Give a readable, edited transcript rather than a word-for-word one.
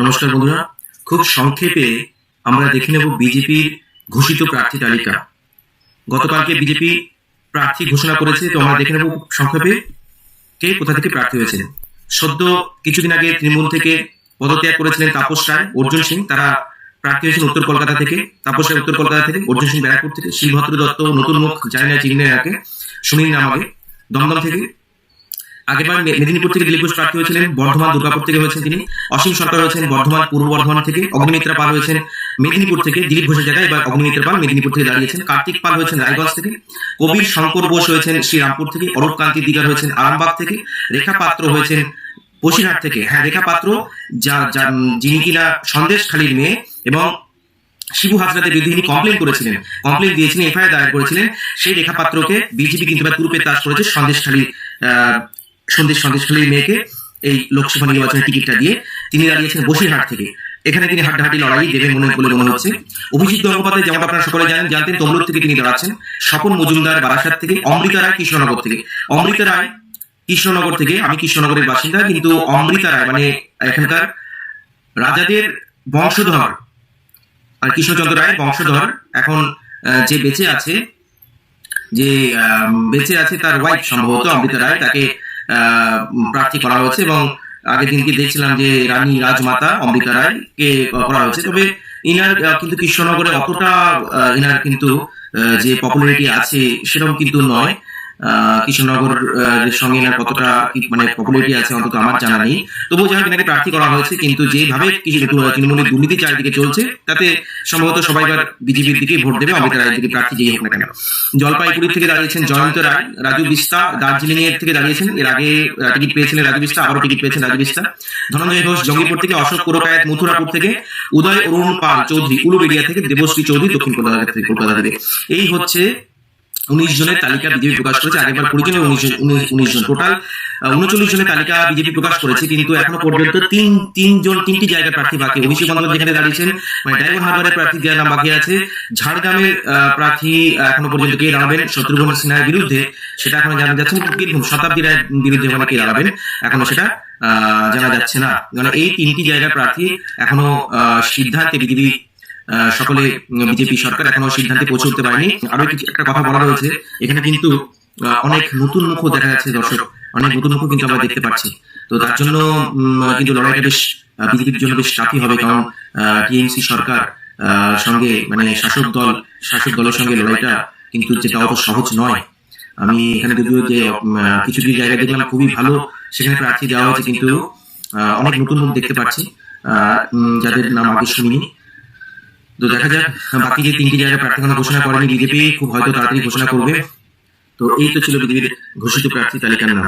নমস্কার বন্ধুরা, খুব সংক্ষেপে আমরা দেখে নেব বিজেপির ঘোষিত প্রার্থী তালিকা। গতকালকে বিজেপি প্রার্থী ঘোষণা করেছে, তো আমরা দেখে নেব সংক্ষেপে কে কোথা থেকে প্রার্থী হয়েছেন। সদ্য কিছুদিন আগে তৃণমূল থেকে পদত্যাগ করেছিলেন তাপস রায়, অর্জুন সিং, তারা প্রার্থী হয়েছেন উত্তর কলকাতা থেকে। তাপস রায় উত্তর কলকাতা থেকে, অর্জুন সিং ব্যারাকপুর থেকে, শিলভদ্র দত্ত নতুন মুখ, জানি না চিহ্নে রাখে, সুনীল নামাগে দমদম থেকে। আগেরবার মেদিনীপুর থেকে দিলীপ ঘোষ প্রার্থী হয়েছিলেন, বর্ধমান দুর্গাপুর থেকে হয়েছেন তিনি। অসীম সরকার হয়েছেন বর্ধমান পূর্ব বর্ধমান থেকে। অগ্নিমিত্রা পাল হয়েছেন মেদিনীপুর থেকে, দিলীপ ঘোষের জায়গায় এবার অগ্নিমিত্রা পাল মেদিনীপুর থেকে দাঁড়িয়েছেন। কার্তিক পাল হয়েছেন রায়গঞ্জ থেকে। কবির শঙ্কর বোস হয়েছেন শ্রীরামপুর থেকে। অরূপ কান্তি দিগার হয়েছেন আরামবাগ থেকে। রেখা পাত্র হয়েছেন বসিরহাট থেকে। হ্যাঁ, রেখা পাত্র যিনি কিনা সন্দেশখালীর মেয়ে এবং শিবু হাজরাদের বিরুদ্ধে তিনি কমপ্লেন করেছিলেন, কমপ্লেন দিয়েছিলেন, এফআইআর দায়ের করেছিলেন। সেই রেখা পাত্রকে বিজেপি কিন্তু তুরুপে তাস করেছে সন্দেশখালীর মেয়েকে এই লোকসভা নির্বাচনের টিকিটটা দিয়ে। তিনি দাঁড়িয়েছেন বসিরহাট থেকে। এখানে তিনি হাড্ডাহাড্ডি লড়াই দেবেন বলে মনে হচ্ছে। অভিজিৎ গঙ্গোপাধ্যায়, যেমন আপনারা সকলে জানতেন, তমলুক থেকে তিনি দাঁড়াচ্ছেন। স্বপন মজুমদার বারাসাত থেকে। অমৃতা রায় কৃষ্ণনগর থেকে। অমৃতা রায় কৃষ্ণনগর থেকে, আমি কৃষ্ণনগরের বাসিন্দা, কিন্তু অমৃতা রায় মানে এখানকার রাজাদের বংশধর আর কৃষ্ণচন্দ্র রায়ের বংশধর। এখন যে বেঁচে আছে তার ওয়াইফ সম্ভবত অমৃতা রায়, তাকে প্রার্থী করা হয়েছে। এবং আগের দিনকে দেখছিলাম যে রানী রাজমাতা অমৃতা রায় কে করা হয়েছে। তবে ইনার কিন্তু কৃষ্ণনগরে অতটা ইনার কিন্তু যে পপুলারিটি আছে সেরকম কিন্তু নয়। কৃষ্ণনগর সঙ্গে ইনার কতটা মানে পপুলারিটি আছে অন্তত আমার জানা নেই। তবুও যাই হোক, এনাকে প্রার্থী করা হয়েছে, কিন্তু যেভাবে তৃণমূলের দুর্নীতি চারিদিকে চলছে তাতে সম্ভবত সবাই বিজেপির দিকে ভোট দেবে, অমৃতা রায়ের দিকে প্রার্থী যেই হোক না কেন। জলপাইগুড়ি থেকে দাঁড়িয়েছেন জয়ন্ত রায়। রাজু বিস্তা দার্জিলিং এর থেকে দাঁড়িয়েছেন, এর আগে টিকিট পেয়েছিলেন রাজু বিস্তা, আবারও টিকিট পেয়েছেন রাজু বিস্তা। ধনঞ্জয় ঘোষ জঙ্গিপুর থেকে। অশোক পুরকায়েত মথুরাপুর থেকে। উদয় অরুণ পাল চৌধুরী উলুবেড়িয়া থেকে। দেবশ্রী চৌধুরী দক্ষিণ কলকাতা থেকে। এই হচ্ছে 19 জনের তালিকা বিজেপি প্রকাশ করেছে। আগেরবার 20 জনের 19 জন, টোটাল 39 জনের তালিকা বিজেপি প্রকাশ করেছে। কিন্তু এখনো পর্যন্ত তিনটি জায়গার প্রার্থী বাকি। অভিষেক বন্দ্যোপাধ্যায় যেখানে দাঁড়িয়েছেন মানে ডায়মন্ড হারবারের প্রার্থী দেওয়ার নাম বাকি আছে। ঝাড়গ্রামের প্রার্থী এখনো পর্যন্ত কে দাঁড়াবেন শত্রুঘ্ন সিনহার বিরুদ্ধে সেটা এখনো জানা যাচ্ছে না। বীরভূম শতাব্দী রায়ের বিরুদ্ধে কে দাঁড়াবেন এখনো সেটা জানা যাচ্ছে না। মানে এই তিনটি জায়গার প্রার্থী এখনো সিদ্ধান্তে সকলে বিজেপি সরকার এখনো সিদ্ধান্তে পৌঁছে উঠতে পারেনি। আরো একটা কথা বলা রয়েছে, এখানে কিন্তু অনেক নতুন মুখ দেখা যাচ্ছে দর্শক, অনেক নতুন মুখ কিন্তু আমরা দেখতে পাচ্ছি। তো তার জন্য কিন্তু লড়াইটা বেশ বিজেপির জন্য বেশ টাফই হবে, কারণ টিএমসি সরকার সঙ্গে মানে শাসক দলের সঙ্গে লড়াইটা কিন্তু যেটা অত সহজ নয়। আমি এখানে যদিও যে কিছু জায়গায় দেখলাম খুবই ভালো সেখানে প্রার্থী দেওয়া হয়েছে, কিন্তু অনেক নতুন মুখ দেখতে পাচ্ছি যাদের নাম আগে শুনিনি। তো দেখা যাক, বাকি যে তিনটি জায়গায় প্রার্থী ঘোষণা করেনি বিজেপি, খুব হয়তো তাড়াতাড়ি ঘোষণা করবে। তো এই তো ছিল বিজেপির ঘোষিত প্রার্থী তালিকার নাম।